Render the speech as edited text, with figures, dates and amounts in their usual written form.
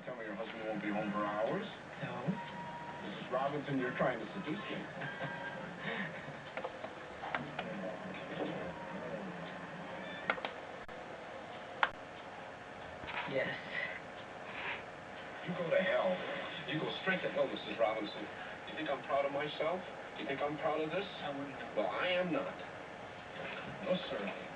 Tell me your husband won't be home for hours. No. Mrs. Robinson, you're trying to seduce me. Yes. You go to hell. You go straight to hell, Mrs. Robinson. You think I'm proud of myself? You think I'm proud of this? I wouldn't know. Well, I am not. No, sir.